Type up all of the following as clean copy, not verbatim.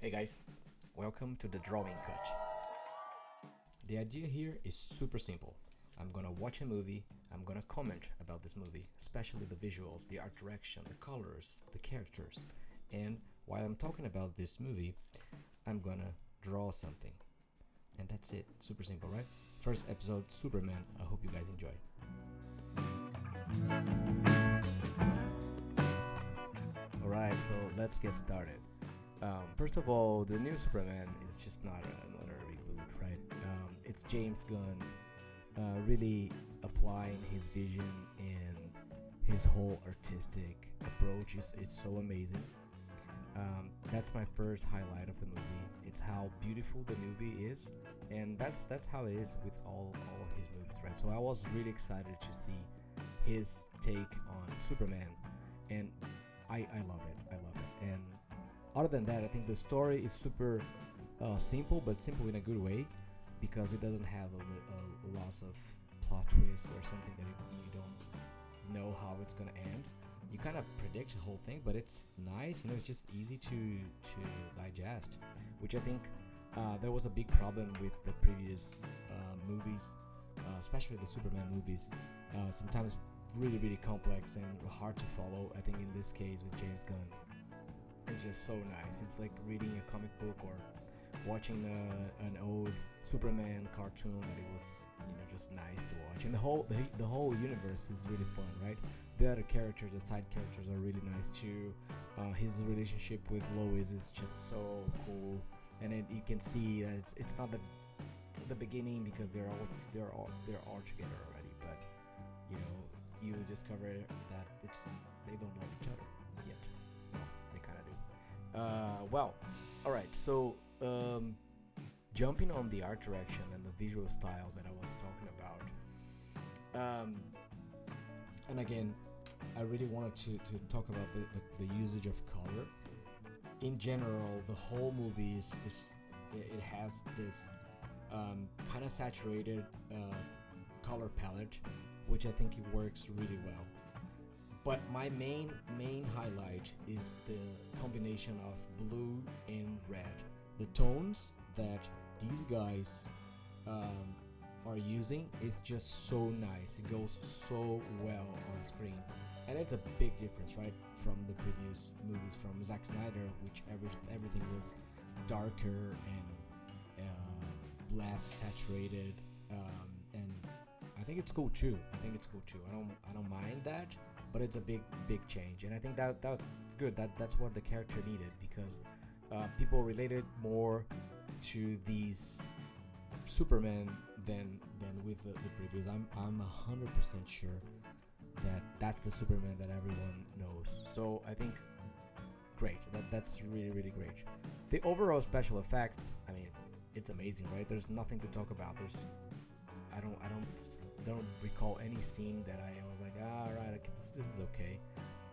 Hey guys, welcome to the Drawing Cut. The idea here is super simple. I'm gonna watch a movie, I'm gonna comment about this movie, especially the visuals, the art direction, the colors, the characters. And while I'm talking about this movie, I'm gonna draw something. And that's it. Super simple, right? First episode, Superman. I hope you guys enjoy. Alright, so let's get started. First of all, the new Superman is just not another reboot, right? It's James Gunn really applying his vision and his whole artistic approach. It's so amazing. That's my first highlight of the movie. It's how beautiful the movie is, and that's how it is with all his movies, right? So I was really excited to see his take on Superman, and I love it. And other than that, I think the story is super simple, but simple in a good way, because it doesn't have a loss of plot twists or something that you don't know how it's gonna end. You kind of predict the whole thing, but it's nice. It's just easy to digest, which I think there was a big problem with the previous movies, especially the Superman movies. Sometimes really complex and hard to follow. I think in this case with James Gunn, it's just so nice. It's like reading a comic book or watching an old Superman cartoon that it was just nice to watch. And the whole universe is really fun, right? The other characters, the side characters, are really nice too. His relationship with Lois is just so cool, and you can see that it's not the beginning, because they're all together already, but you discover that they don't love each other yet. No, they kind of do. Well, all right. So jumping on the art direction and the visual style that I was talking about, and again, I really wanted to talk about the usage of color. In general, the whole movie it has this kind of saturated color palette, which I think it works really well. But my main highlight is the combination of blue and red. The tones that these guys are using is just so nice. It goes so well on screen, and it's a big difference, right, from the previous movies from Zack Snyder, which everything was darker and less saturated. And I think it's cool too. I don't mind that, but it's a big change, and I think that's good. That's what the character needed, because people related more to these Superman than with the previous. I'm 100% sure that's the Superman that everyone knows. So I think great. That's really great. The overall special effects, I mean, it's amazing, right? There's nothing to talk about. I don't recall any scene that I was like, right, this is okay.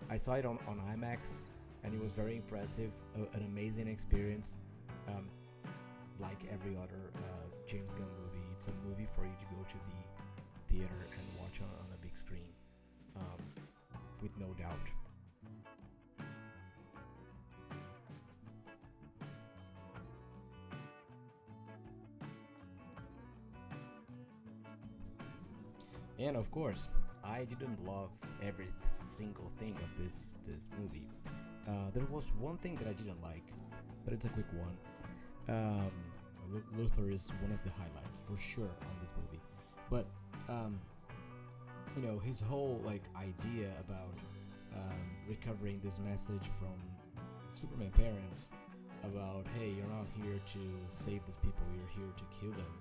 I saw it on IMAX, and it was very impressive, an amazing experience. Like every other James Gunn movie, it's a movie for you to go to the theater and watch on a big screen, with no doubt. And of course, I didn't love every single thing of this movie. There was one thing that I didn't like, but it's a quick one. Luther is one of the highlights for sure on this movie, but his whole idea about recovering this message from Superman parents about, hey, you're not here to save these people, you're here to kill them.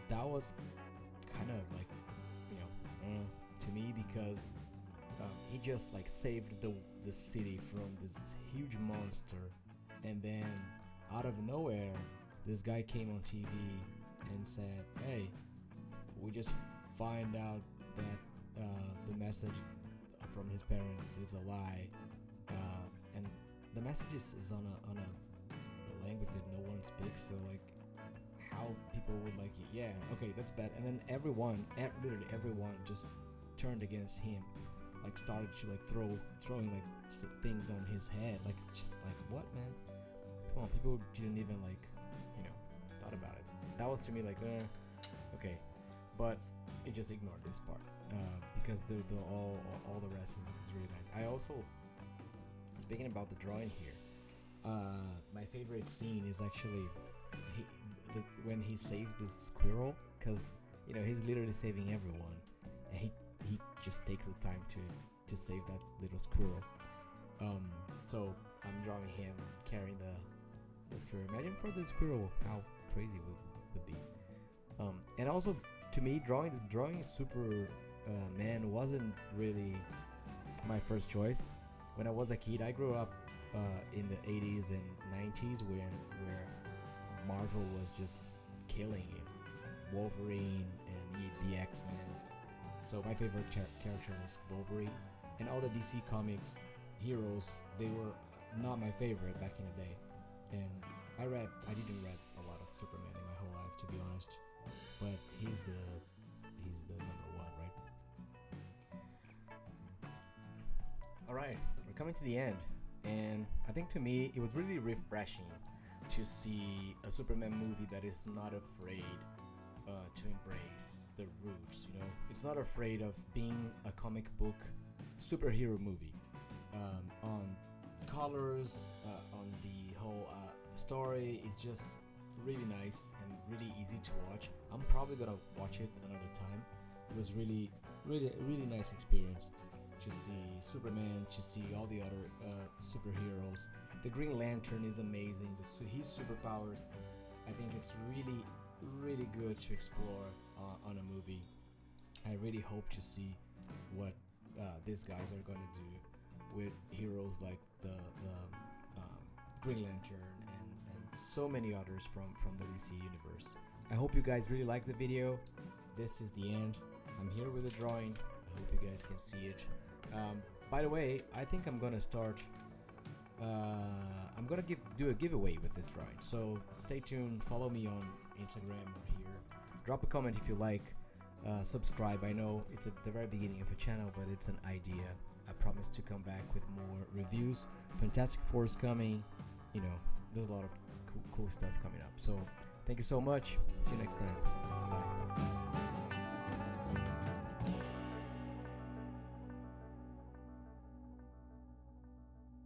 That was kind of to me, because he just saved the city from this huge monster, and then out of nowhere this guy came on TV and said, hey, we just find out that the message from his parents is a lie, and the message is on a language that no one speaks, so how people would yeah, okay, that's bad. And then literally everyone just turned against him, started to throwing things on his head, just what, man? people didn't even like, you know, thought about it. That was to me like, okay, but it just ignored this part because the all the rest is really nice. I also, speaking about the drawing here, my favorite scene is actually when he saves this squirrel, because you know he's literally saving everyone, and he just takes the time to save that little squirrel. So I'm drawing him carrying the squirrel. Imagine for the squirrel how crazy would be. And also to me, drawing Super Man wasn't really my first choice. When I was a kid, I grew up in the 80s and 90s where Marvel was just killing it. Wolverine and the X-Men. So my favorite character was Wolverine, and all the DC Comics heroes, they were not my favorite back in the day. And I didn't read a lot of Superman in my whole life, to be honest, but he's the number one, right? All right, we're coming to the end, and I think to me it was really refreshing to see a Superman movie that is not afraid to embrace the roots. You know, it's not afraid of being a comic book superhero movie. On colors, on the whole story, it's just really nice and really easy to watch. I'm probably gonna watch it another time. It was really nice experience to see Superman, to see all the other superheroes. The Green Lantern is amazing. His superpowers, I think it's really good to explore on a movie. I really hope to see what these guys are gonna do with heroes like the Green Lantern and so many others from the DC universe. I hope you guys really like the video. This is the end. I'm here with a drawing. I hope you guys can see it. By the way, I think I'm gonna start. I'm gonna do a giveaway with this drawing. So stay tuned. Follow me on Instagram or here. Drop a comment if you like. Subscribe. I know it's at the very beginning of a channel, but it's an idea. I promise to come back with more reviews. Fantastic Four is coming. You know, there's a lot of cool stuff coming up. So thank you so much. See you next time. Bye.